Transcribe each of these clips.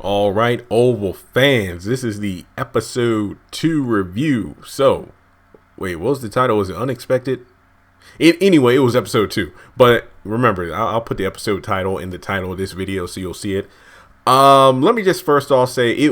All right, Oval fans, this is the episode 2 review. So, wait, what was the title? Was it Unexpected? Anyway, it was episode 2. But remember, I'll put the episode title in the title of this video so you'll see it. Let me just first off say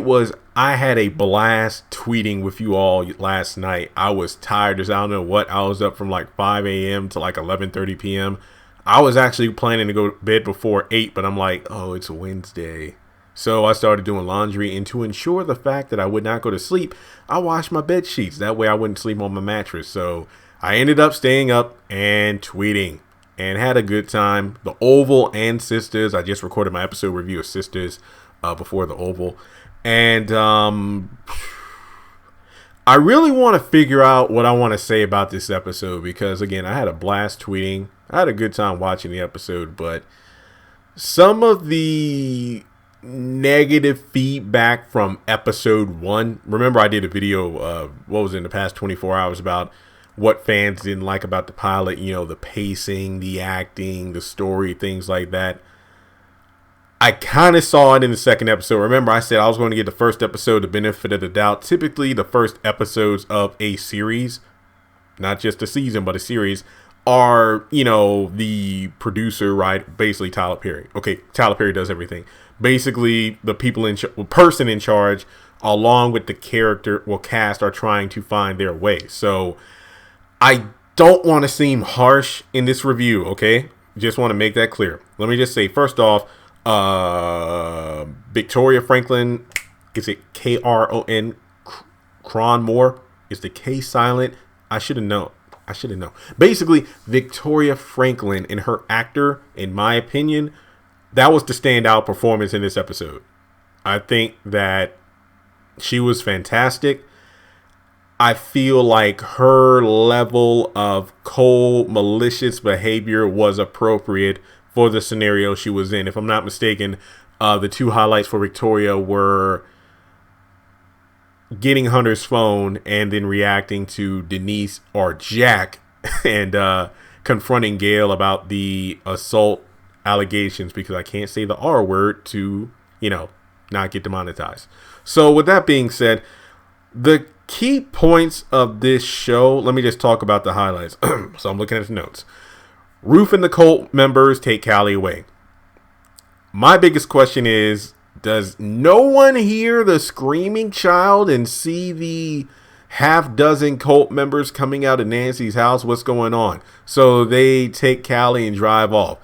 I had a blast tweeting with you all last night. I was tired as I don't know what. I was up from like 5 a.m. to like 11:30 p.m. I was actually planning to go to bed before 8, but I'm like, oh, it's Wednesday. So I started doing laundry, and to ensure the fact that I would not go to sleep, I washed my bed sheets. That way I wouldn't sleep on my mattress. So I ended up staying up and tweeting and had a good time. The Oval and Sisters. I just recorded my episode review of Sisters before the Oval. And I really want to figure out what I want to say about this episode because, again, I had a blast tweeting. I had a good time watching the episode, but some of the negative feedback from episode 1. Remember, I did a video, in the past 24 hours about what fans didn't like about the pilot, the pacing, the acting, the story, things like that. I kind of saw it in the second episode. Remember, I said I was going to give the first episode the benefit of the doubt. Typically, the first episodes of a series, not just a season, but a series, are, the producer, right? Basically, Tyler Perry. Okay, Tyler Perry does everything. Basically, the person in charge, along with the cast, are trying to find their way. So, I don't want to seem harsh in this review, okay? Just want to make that clear. Let me just say, first off, Victoria Franklin, is it Kron? Kron Moore? Is the K silent? I should have known. Basically, Victoria Franklin and her actor, in my opinion, that was the standout performance in this episode. I think that she was fantastic. I feel like her level of cold, malicious behavior was appropriate for the scenario she was in. If I'm not mistaken, the two highlights for Victoria were getting Hunter's phone and then reacting to Denise or Jack and confronting Gail about the assault allegations, because I can't say the R word to, not get demonetized. So with that being said, the key points of this show, let me just talk about the highlights. So I'm looking at the notes. Roof and the cult members take Callie away. My biggest question is, does no one hear the screaming child and see the half dozen cult members coming out of Nancy's house? What's going on? So they take Callie and drive off.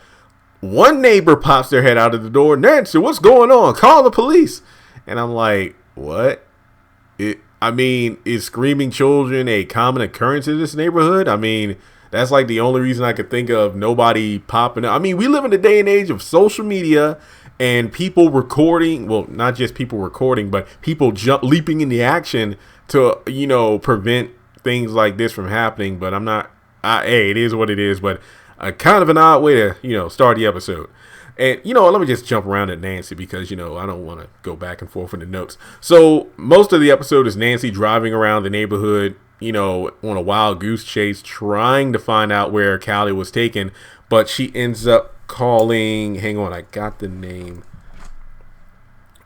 One neighbor pops their head out of the door. Nancy, what's going on? Call the police. And I'm like, what? Is screaming children a common occurrence in this neighborhood? That's like the only reason I could think of nobody popping up. We live in a day and age of social media and people recording. Well, not just people recording, but people leaping in the action to, prevent things like this from happening. But hey, it is what it is. But kind of an odd way to, start the episode. And, let me just jump around at Nancy because, I don't want to go back and forth in the notes. So most of the episode is Nancy driving around the neighborhood, on a wild goose chase, trying to find out where Callie was taken. But she ends up calling, hang on, I got the name.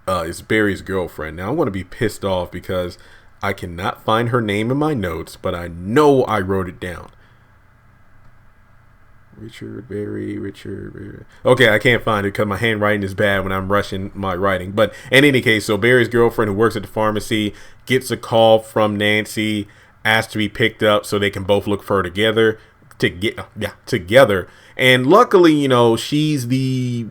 It's Barry's girlfriend. Now I'm going to be pissed off because I cannot find her name in my notes, but I know I wrote it down. Richard. Okay, I can't find it because my handwriting is bad when I'm rushing my writing. But in any case, so Barry's girlfriend, who works at the pharmacy, gets a call from Nancy, asked to be picked up so they can both look for her together. And luckily, she's the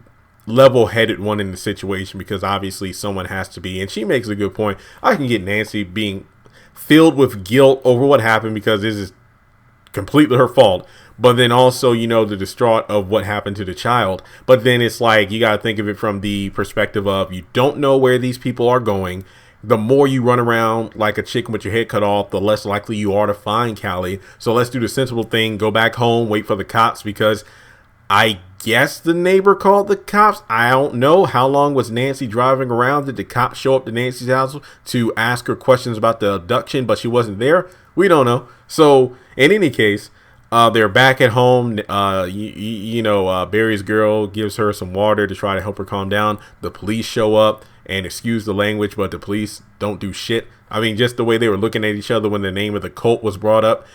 level-headed one in the situation because obviously someone has to be. And she makes a good point. I can get Nancy being filled with guilt over what happened because this is completely her fault. But then also, the distraught of what happened to the child. But then it's like, you got to think of it from the perspective of you don't know where these people are going. The more you run around like a chicken with your head cut off, the less likely you are to find Callie. So let's do the sensible thing. Go back home, wait for the cops, because I guess the neighbor called the cops. I don't know. How long was Nancy driving around? Did the cops show up to Nancy's house to ask her questions about the abduction, but she wasn't there? We don't know. So in any case, they're back at home. Barry's girl gives her some water to try to help her calm down. The police show up and excuse the language, but the police don't do shit. I mean, just the way they were looking at each other when the name of the cult was brought up.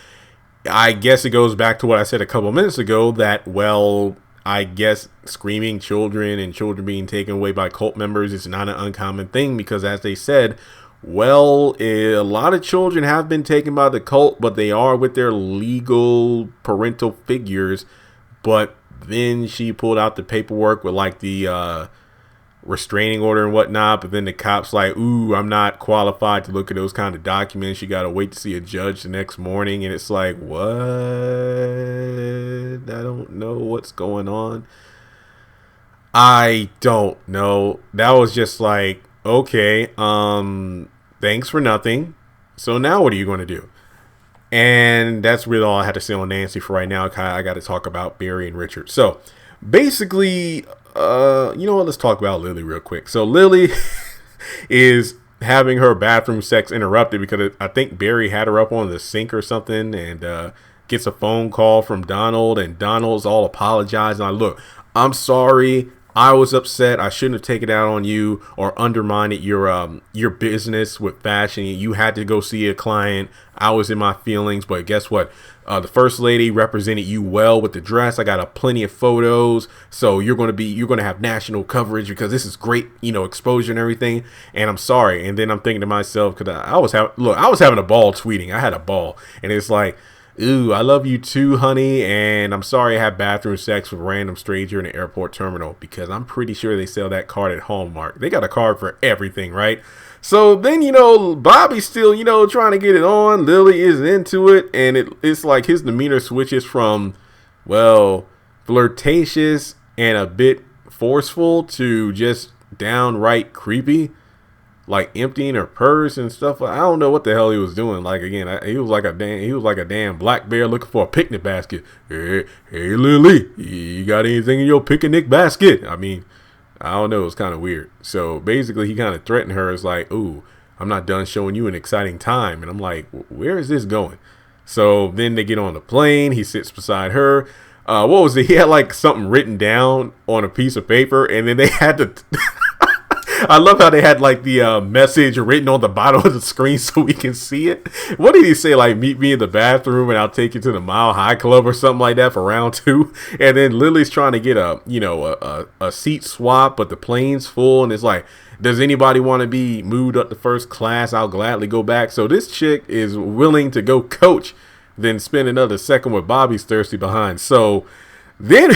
I guess it goes back to what I said a couple minutes ago that, well, I guess screaming children and children being taken away by cult members is not an uncommon thing because, as they said, well, a lot of children have been taken by the cult, but they are with their legal parental figures. But then she pulled out the paperwork with like the restraining order and whatnot. But then the cops like, ooh, I'm not qualified to look at those kind of documents. You got to wait to see a judge the next morning. And it's like, what? I don't know what's going on. I don't know. That was just like, okay, thanks for nothing. So now what are you going to do? And that's really all I had to say on Nancy for right now. I got to talk about Barry and Richard. So basically, you know what? Let's talk about Lily real quick. So Lily is having her bathroom sex interrupted because I think Barry had her up on the sink or something, and gets a phone call from Donald, and Donald's all apologizing. Like, look, I'm sorry. I was upset. I shouldn't have taken it out on you or undermined your business with fashion. You had to go see a client. I was in my feelings, but guess what? The first lady represented you well with the dress. I got plenty of photos, so you're gonna have national coverage because this is great, exposure and everything. And I'm sorry. And then I'm thinking to myself, because I was having a ball tweeting. I had a ball, and it's like, ooh, I love you too, honey, and I'm sorry I had bathroom sex with a random stranger in the airport terminal, because I'm pretty sure they sell that card at Hallmark. They got a card for everything, right? So then, Bobby's still, trying to get it on. Lily is into it, and it's like his demeanor switches from, well, flirtatious and a bit forceful to just downright creepy. Like emptying her purse and stuff. I don't know what the hell he was doing. Like, again, he was like a damn black bear looking for a picnic basket. Hey, Lily, you got anything in your picnic basket? I mean, I don't know. It's kind of weird. So basically, he kind of threatened her. It's like, ooh, I'm not done showing you an exciting time. And I'm like, where is this going? So then they get on the plane. He sits beside her. What was it? He had like something written down on a piece of paper, and then they had to. I love how they had like the message written on the bottom of the screen so we can see it. What did he say? Like, meet me in the bathroom and I'll take you to the Mile High Club or something like that for round 2. And then Lily's trying to get a seat swap, but the plane's full, and it's like, does anybody want to be moved up to first class? I'll gladly go back. So this chick is willing to go coach, then spend another second with Bobby's thirsty behind. So then.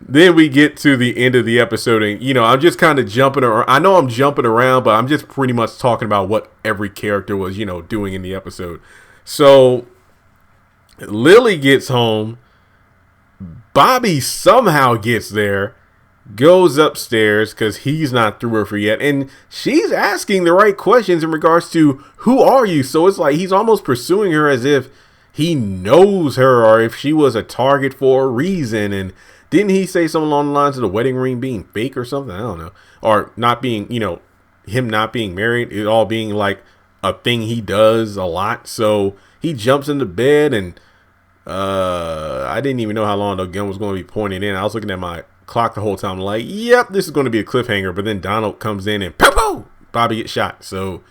Then we get to the end of the episode, and, I'm just kind of jumping around. I know I'm jumping around, but I'm just pretty much talking about what every character was, doing in the episode. So Lily gets home. Bobby somehow gets there, goes upstairs because he's not through with her yet. And she's asking the right questions in regards to, who are you? So it's like he's almost pursuing her as if he knows her or if she was a target for a reason. And didn't he say something along the lines of the wedding ring being fake or something? I don't know. Or not being, him not being married, it all being like a thing he does a lot. So he jumps into bed, and I didn't even know how long the gun was going to be pointing in. I was looking at my clock the whole time like, yep, this is going to be a cliffhanger. But then Donald comes in and pow, Bobby gets shot. So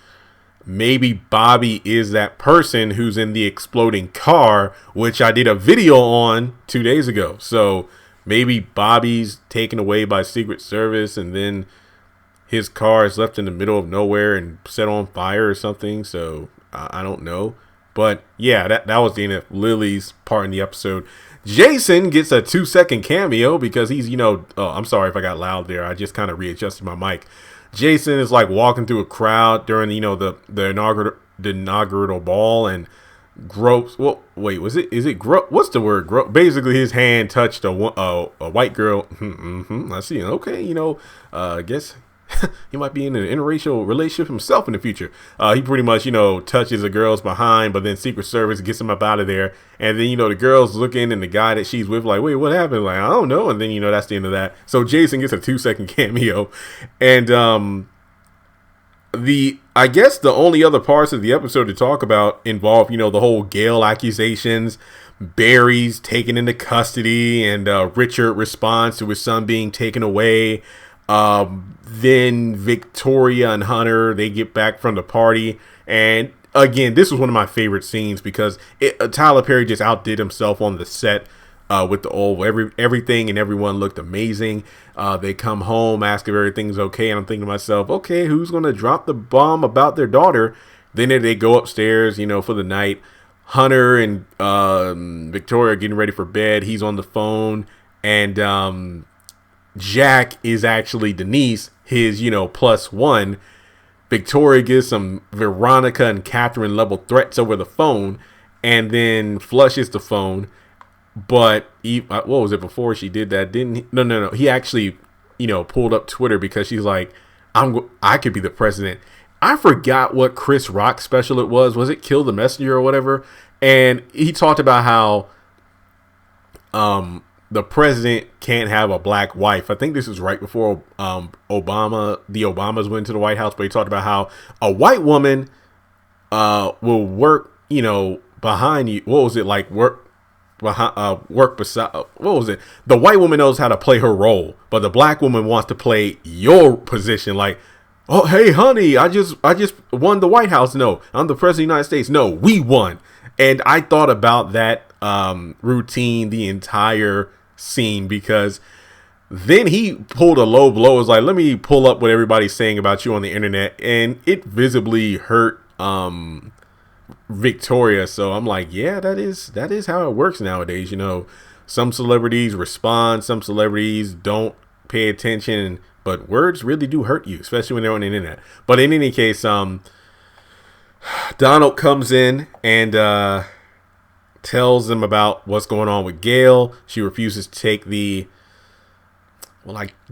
maybe Bobby is that person who's in the exploding car, which I did a video on 2 days ago. So maybe Bobby's taken away by Secret Service, and then his car is left in the middle of nowhere and set on fire or something. So I don't know. But yeah, that was the end of Lily's part in the episode. Jason gets a 2-second cameo because he's, I'm sorry if I got loud there. I just kind of readjusted my mic. Jason is like walking through a crowd during, the inaugural ball, and gropes. Well, wait, is it grope? What's the word? Grope. Basically, his hand touched a white girl. I see. Okay, I guess he might be in an interracial relationship himself in the future. He pretty much, touches a girl's behind, but then Secret Service gets him up out of there. And then, the girl's looking, and the guy that she's with, like, wait, what happened? Like, I don't know. And then, that's the end of that. So Jason gets a 2-second cameo, and I guess the only other parts of the episode to talk about involve, the whole Gail accusations, Barry's taken into custody, and Richard responds to his son being taken away. Then Victoria and Hunter, they get back from the party. And again, this was one of my favorite scenes because Tyler Perry just outdid himself on the set with the old everything, and everyone looked amazing. They come home, ask if everything's okay, and I'm thinking to myself, okay, who's going to drop the bomb about their daughter? Then they go upstairs, for the night. Hunter and Victoria are getting ready for bed. He's on the phone, and Jack is actually Denise, his, +1. Victoria gives some Veronica and Catherine level threats over the phone, and then flushes the phone. But what was it before she did that? Didn't he? No. He actually, pulled up Twitter because she's like, I could be the president. I forgot what Chris Rock special it was. Was it Kill the Messenger or whatever? And he talked about how the president can't have a black wife. I think this is right before the Obamas went to the White House, but he talked about how a white woman will work, behind you. What was it like? Work beside. What was it? The white woman knows how to play her role, but the black woman wants to play your position. Like, oh, hey, honey, I just won the White House. No, I'm the president of the United States. No, we won. And I thought about that routine the entire scene, because then he pulled a low blow. It was like, let me pull up what everybody's saying about you on the internet, and it visibly hurt Victoria. So I'm like, yeah, that is how it works nowadays. Some celebrities respond, some celebrities don't pay attention, but words really do hurt you, especially when they're on the internet. But in any case, Donald comes in and tells them about what's going on with Gail. She refuses to take I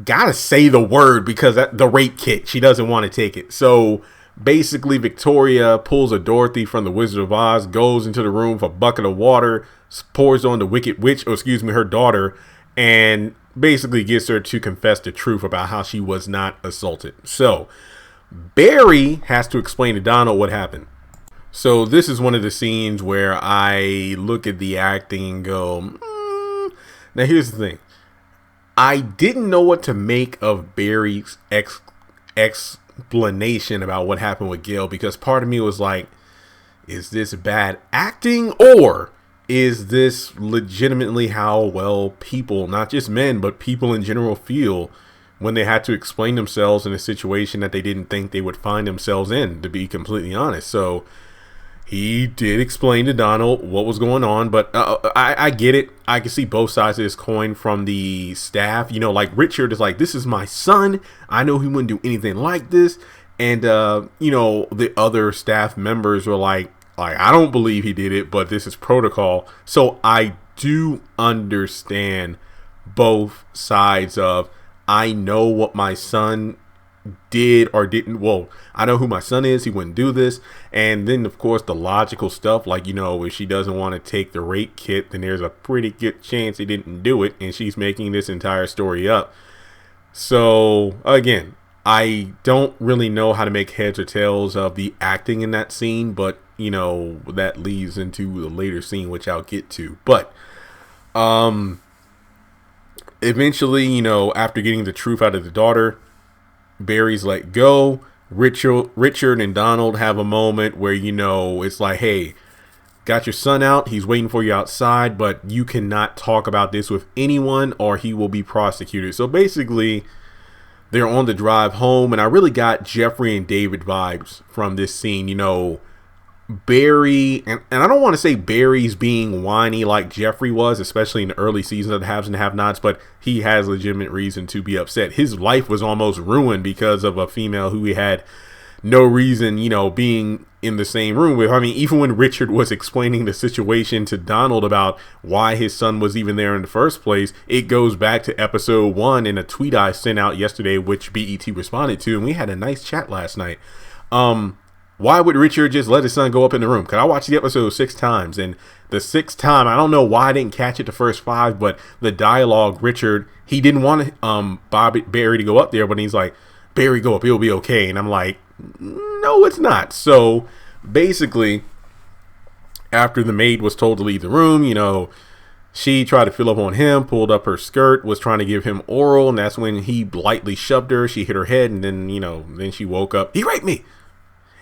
gotta say the word because the rape kit. She doesn't want to take it. So basically, Victoria pulls a Dorothy from the Wizard of Oz, goes into the room with a bucket of water, pours on the Wicked Witch, her daughter, and basically gets her to confess the truth about how she was not assaulted. So Barry has to explain to Donald what happened. So this is one of the scenes where I look at the acting and go, Now here's the thing. I didn't know what to make of Barry's explanation about what happened with Gail, because part of me was like, is this bad acting, or is this legitimately how people, not just men, but people in general, feel when they had to explain themselves in a situation that they didn't think they would find themselves in, to be completely honest. So he did explain to Donald what was going on, but I get it. I can see both sides of this coin from the staff. Like Richard is like, this is my son. I know he wouldn't do anything like this. And, the other staff members were like, I don't believe he did it, but this is protocol. So I do understand both sides of, I know what my son did or didn't. Well, I know who my son is. He wouldn't do this. And then, of course, the logical stuff, like, if she doesn't want to take the rape kit, then there's a pretty good chance he didn't do it. And she's making this entire story up. So, again, I don't really know how to make heads or tails of the acting in that scene, but, that leads into the later scene, which I'll get to. But, eventually, after getting the truth out of the daughter, Barry's let go. Richard and Donald have a moment where, it's like, hey, got your son out. He's waiting for you outside, but you cannot talk about this with anyone or he will be prosecuted. So basically, they're on the drive home, and I really got Jeffrey and David vibes from this scene. Barry, and I don't want to say Barry's being whiny like Jeffrey was, especially in the early seasons of the Haves and Have-Nots, but he has legitimate reason to be upset. His life was almost ruined because of a female who he had no reason, being in the same room with. I mean, even when Richard was explaining the situation to Donald about why his son was even there in the first place, it goes back to episode 1 in a tweet I sent out yesterday, which BET responded to, and we had a nice chat last night. Why would Richard just let his son go up in the room? Because I watched the episode 6 times, and the 6th time, I don't know why I didn't catch it the first 5, but the dialogue, Richard, he didn't want Barry to go up there, but he's like, Barry, go up, it'll be okay. And I'm like, no, it's not. So basically, after the maid was told to leave the room, She tried to fill up on him, pulled up her skirt, was trying to give him oral, and that's when he lightly shoved her. She hit her head, and then, then she woke up. He raped me.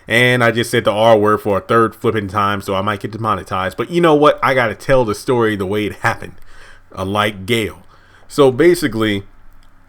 And I just said the R word for a third flipping time, so I might get demonetized. But you know what? I got to tell the story the way it happened, unlike Gail. So basically,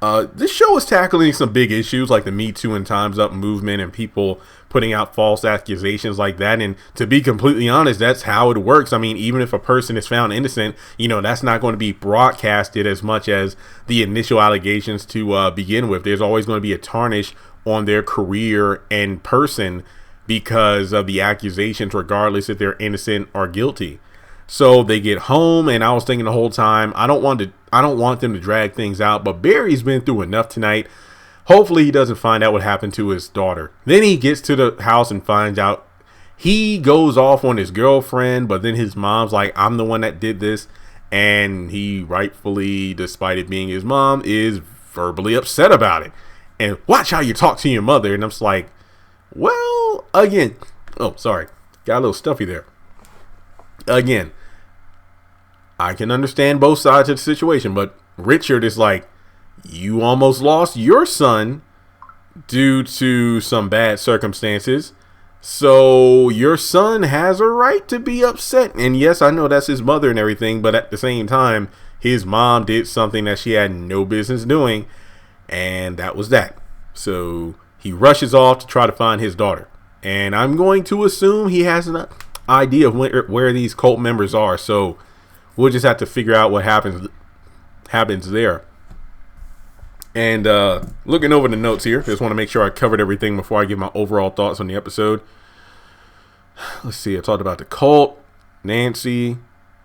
this show is tackling some big issues like the Me Too and Time's Up movement and people putting out false accusations like that. And to be completely honest, that's how it works. I mean, even if a person is found innocent, that's not going to be broadcasted as much as the initial allegations to begin with. There's always going to be a tarnish on their career and person because of the accusations, regardless if they're innocent or guilty. So they get home, and I was thinking the whole time, I don't want them to drag things out, but Barry's been through enough tonight. Hopefully he doesn't find out what happened to his daughter. Then he gets to the house and finds out. He goes off on his girlfriend, but then his mom's like, I'm the one that did this. And he rightfully, despite it being his mom, is verbally upset about it. And watch how you talk to your mother. And I'm just like, well, again, oh, sorry, got a little stuffy there. Again, I can understand both sides of the situation, but Richard is like, you almost lost your son due to some bad circumstances. So your son has a right to be upset. And yes, I know that's his mother and everything, but at the same time, his mom did something that she had no business doing. And that was that. So he rushes off to try to find his daughter. And I'm going to assume he has an idea of where these cult members are. So we'll just have to figure out what happens there. And looking over the notes here, just want to make sure I covered everything before I give my overall thoughts on the episode. Let's see. I talked about the cult, Nancy,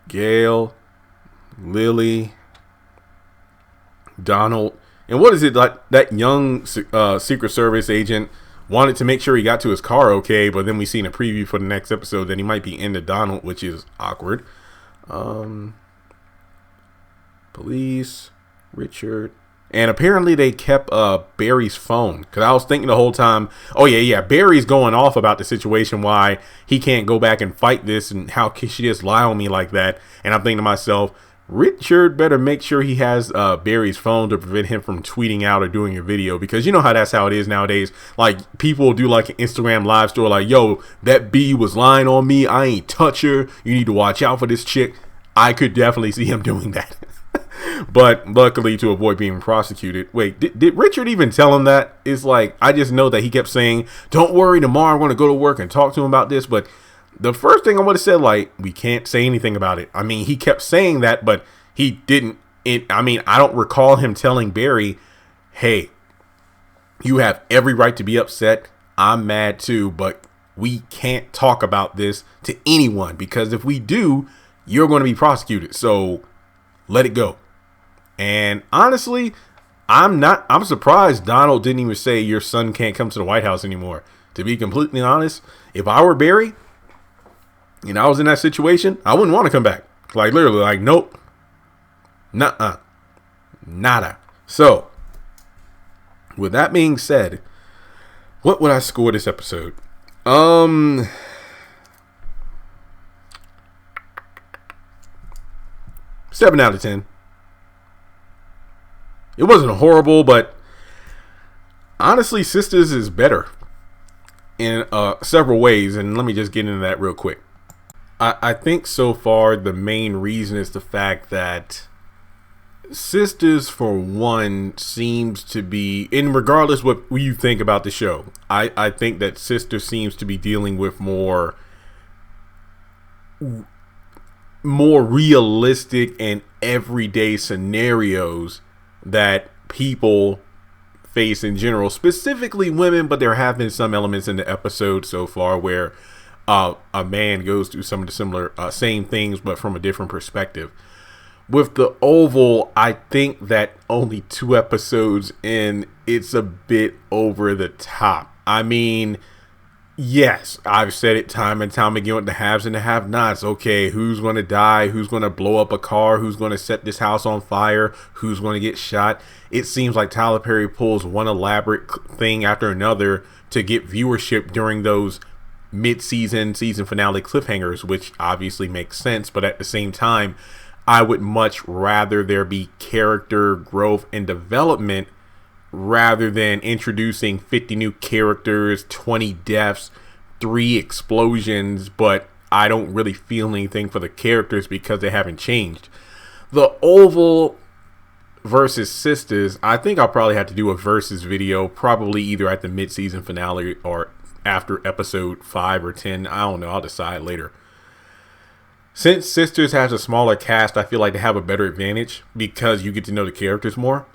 Gail, Lily, Donald. And what is it like that young Secret Service agent wanted to make sure he got to his car okay, but then we seen a preview for the next episode that he might be into Donald, which is awkward. Police, Richard. And apparently they kept Barry's phone. Because I was thinking the whole time, oh yeah, Barry's going off about the situation, why he can't go back and fight this, and how can she just lie on me like that. And I'm thinking to myself, Richard better make sure he has Barry's phone to prevent him from tweeting out or doing a video, because you know that's how it is nowadays. Like, people do like an Instagram live story like, yo, that B was lying on me, I ain't touch her, you need to watch out for this chick. I could definitely see him doing that. But luckily, to avoid being prosecuted. Wait, did Richard even tell him that? It's like, I just know that he kept saying, don't worry, tomorrow I'm going to go to work and talk to him about this. But the first thing I would have said, like, we can't say anything about it. I mean, he kept saying that, but he didn't. I don't recall him telling Barry, hey, you have every right to be upset. I'm mad too, but we can't talk about this to anyone, because if we do, you're going to be prosecuted. So let it go. And honestly, I'm surprised Donald didn't even say your son can't come to the White House anymore. To be completely honest, if I were Barry and I was in that situation, I wouldn't want to come back. Like, literally, like, nope. Nuh-uh. Nada. So, with that being said, what would I score this episode? 7 out of 10. It wasn't horrible, but honestly, Sisters is better in several ways. And let me just get into that real quick. I think so far the main reason is the fact that Sisters, for one, seems to be, and regardless what you think about the show, I think that Sisters seems to be dealing with more realistic and everyday scenarios that people face in general, specifically women, but there have been some elements in the episode so far where a man goes through some of the similar same things but from a different perspective. With The Oval, I think that only 2 episodes in, it's a bit over the top. I mean, yes, I've said it time and time again with the haves and the have-nots. Okay, who's going to die? Who's going to blow up a car? Who's going to set this house on fire? Who's going to get shot? It seems like Tyler Perry pulls one elaborate thing after another to get viewership during those mid-season, season finale cliffhangers, which obviously makes sense. But at the same time, I would much rather there be character growth and development rather than introducing 50 new characters, 20 deaths, 3 explosions, but I don't really feel anything for the characters because they haven't changed. The Oval versus Sisters, I think I'll probably have to do a versus video, probably either at the mid-season finale or after episode 5 or 10. I don't know. I'll decide later. Since Sisters has a smaller cast, I feel like they have a better advantage because you get to know the characters more.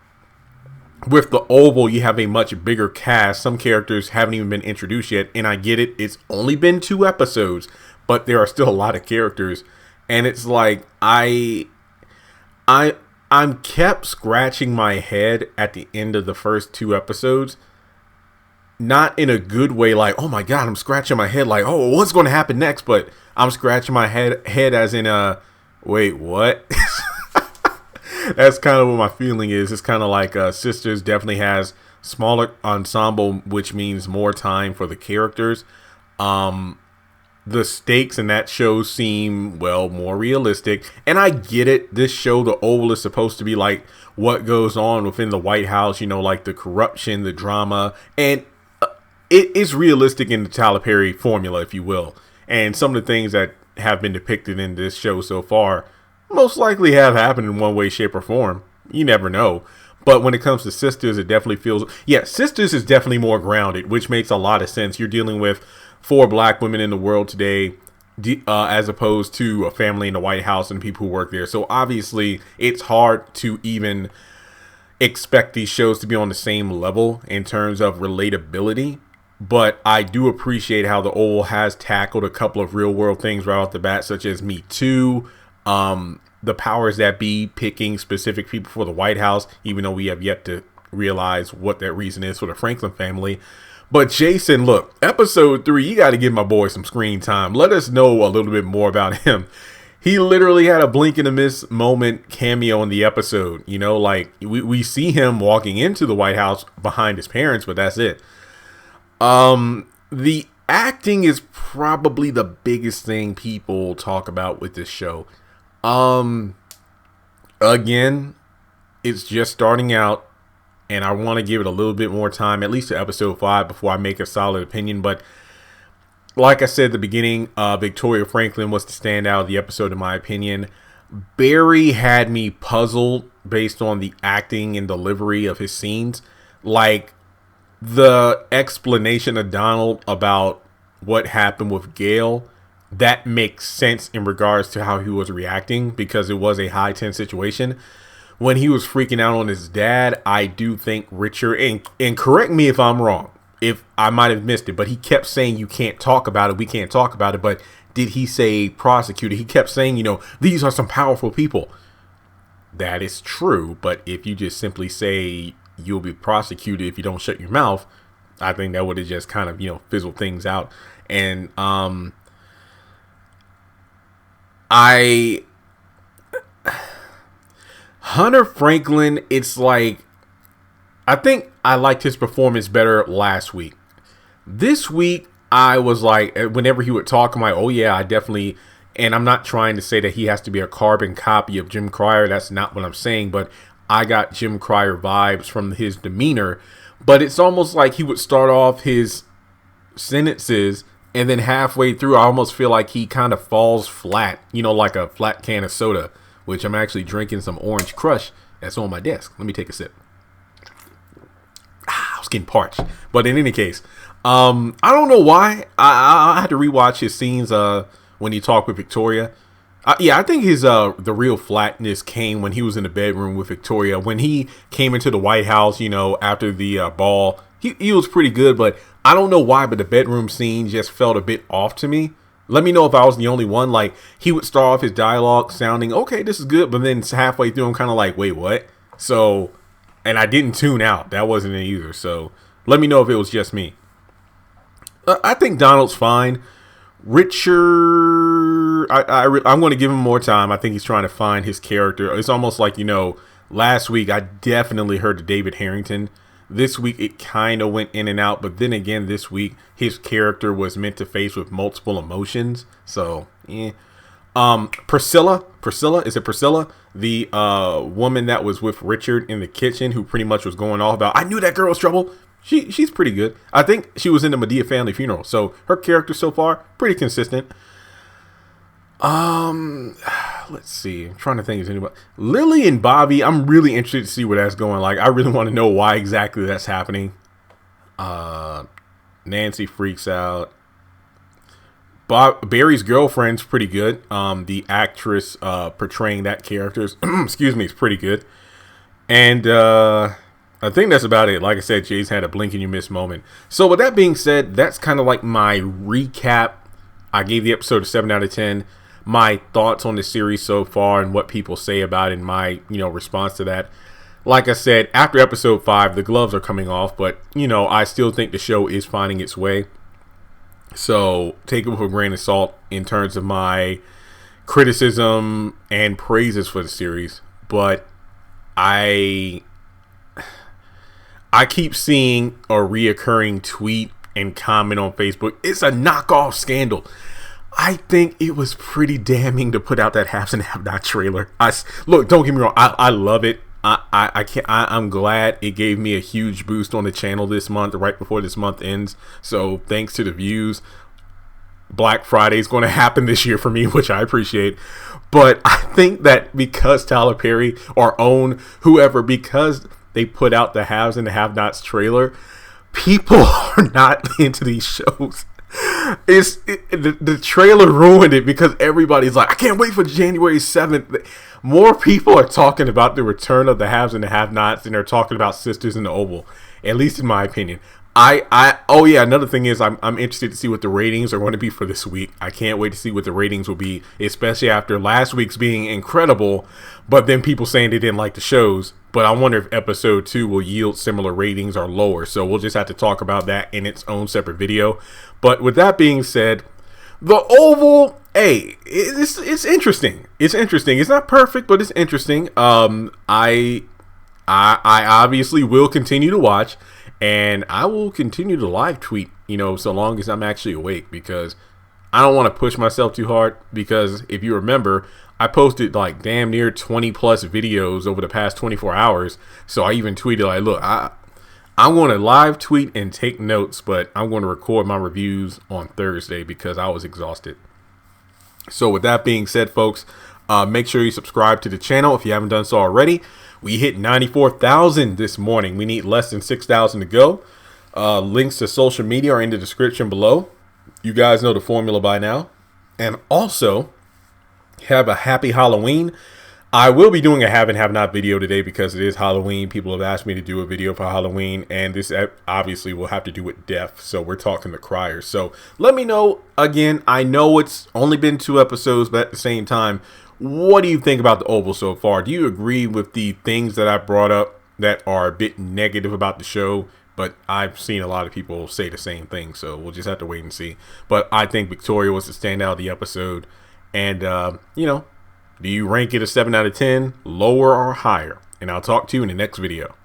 With the Oval, you have a much bigger cast. Some characters haven't even been introduced yet, and I get it. It's only been 2 episodes, but there are still a lot of characters, and it's like I'm kept scratching my head at the end of the first 2 episodes. Not in a good way, like, oh my god, I'm scratching my head like, oh, what's going to happen next? But I'm scratching my head as in, wait, what? That's kind of what my feeling is. It's kind of like Sisters definitely has smaller ensemble, which means more time for the characters. The stakes in that show seem, well, more realistic. And I get it. This show, The Oval, is supposed to be like what goes on within the White House, you know, like the corruption, the drama. And it is realistic in the Tyler Perry formula, if you will. And some of the things that have been depicted in this show so far most likely have happened in one way, shape, or form. You never know. But when it comes to Sisters, it definitely feels... Yeah, Sisters is definitely more grounded, which makes a lot of sense. You're dealing with 4 black women in the world today, as opposed to a family in the White House and people who work there. So obviously, it's hard to even expect these shows to be on the same level in terms of relatability. But I do appreciate how The Oval has tackled a couple of real world things right off the bat, such as Me Too, the powers that be picking specific people for the White House, even though we have yet to realize what that reason is for the Franklin family. But Jason, look, episode 3, you got to give my boy some screen time. Let us know a little bit more about him. He literally had a blink and a miss moment cameo in the episode. You know, like we see him walking into the White House behind his parents, but that's it. The acting is probably the biggest thing people talk about with this show. Again, it's just starting out, and I want to give it a little bit more time, at least to episode 5, before I make a solid opinion. But like I said at the beginning, Victoria Franklin was the standout of the episode, in my opinion. Barry had me puzzled based on the acting and delivery of his scenes. Like, the explanation of Donald about what happened with Gail, that makes sense in regards to how he was reacting, because it was a high tense situation. When he was freaking out on his dad, I do think Richard, and correct me if I'm wrong, if I might have missed it, but he kept saying, you can't talk about it, we can't talk about it. But did he say prosecutor? He kept saying, you know, these are some powerful people. That is true, but if you just simply say you'll be prosecuted if you don't shut your mouth, I think that would have just kind of, you know, fizzled things out. And Hunter Franklin, it's like, I think I liked his performance better last week. This week, I was like, whenever he would talk, I'm like, oh yeah, I definitely, and I'm not trying to say that he has to be a carbon copy of Jim Cryer. That's not what I'm saying, but I got Jim Cryer vibes from his demeanor. But it's almost like he would start off his sentences, and then halfway through, I almost feel like he kind of falls flat, you know, like a flat can of soda, which I'm actually drinking some Orange Crush that's on my desk. Let me take a sip. I was getting parched. But in any case, I don't know why. I had to rewatch his scenes when he talked with Victoria. Yeah, I think his the real flatness came when he was in the bedroom with Victoria. When he came into the White House, you know, after the ball, he was pretty good. But I don't know why, but the bedroom scene just felt a bit off to me. Let me know if I was the only one. Like, he would start off his dialogue sounding, okay, this is good. But then halfway through, I'm kind of like, wait, what? So, and I didn't tune out. That wasn't it either. So let me know if it was just me. I think Donald's fine. Richard, I'm going to give him more time. I think he's trying to find his character. It's almost like, you know, last week I definitely heard the David Harrington. This week it kind of went in and out. But then again, this week his character was meant to face with multiple emotions. So, Priscilla, is it Priscilla? The woman that was with Richard in the kitchen, who pretty much was going off about, I knew that girl was trouble. She's pretty good. I think she was in the Madea family funeral, so her character so far pretty consistent. Let's see. I'm trying to think of anybody. Lily and Bobby, I'm really interested to see where that's going. Like, I really want to know why exactly that's happening. Nancy freaks out. Barry's girlfriend's pretty good. The actress portraying that character is, excuse me, is pretty good. And I think that's about it. Like I said, Jay's had a blink and you miss moment. So with that being said, that's kind of like my recap. I gave the episode a 7 out of 10. My thoughts on the series so far and what people say about it and my, response to that. Like I said, after episode 5, the gloves are coming off, but, I still think the show is finding its way. So take it with a grain of salt in terms of my criticism and praises for the series. But I keep seeing a reoccurring tweet and comment on Facebook. It's a knockoff Scandal. I think it was pretty damning to put out that Haves and Have-Not trailer. Look, don't get me wrong. I love it. I'm glad it gave me a huge boost on the channel this month, right before this month ends. So thanks to the views. Black Friday is going to happen this year for me, which I appreciate. But I think that because Tyler Perry or OWN, whoever, because they put out the Haves and the Have-Nots trailer, people are not into these shows. The trailer ruined it because everybody's like, I can't wait for January 7th. More people are talking about the return of the Haves and the Have-Nots than they're talking about Sisters in the Oval, at least in my opinion. Oh yeah, another thing is I'm interested to see what the ratings are going to be for this week. I can't wait to see what the ratings will be, especially after last week's being incredible, but then people saying they didn't like the shows. But I wonder if episode 2 will yield similar ratings or lower. So we'll just have to talk about that in its own separate video. But with that being said, the Oval, hey, it's interesting. It's interesting. It's not perfect, but it's interesting. I obviously will continue to watch, and I will continue to live tweet, so long as I'm actually awake, because I don't want to push myself too hard, because if you remember, I posted like damn near 20 plus videos over the past 24 hours. So I even tweeted like, look, I'm going to live tweet and take notes, but I'm going to record my reviews on Thursday because I was exhausted. So with that being said, folks, make sure you subscribe to the channel if you haven't done so already. We hit 94,000 this morning. We need less than 6,000 to go. Links to social media are in the description below. You guys know the formula by now. And also, have a happy Halloween. I will be doing a have and have not video today because it is Halloween. People have asked me to do a video for Halloween, and this obviously will have to do with death. So we're talking the criers. So let me know. Again, I know it's only been 2 episodes, but at the same time, what do you think about the Oval so far? Do you agree with the things that I brought up that are a bit negative about the show? But I've seen a lot of people say the same thing, so we'll just have to wait and see. But I think Victoria was the standout of the episode. And, do you rank it a 7 out of 10, lower or higher? And I'll talk to you in the next video.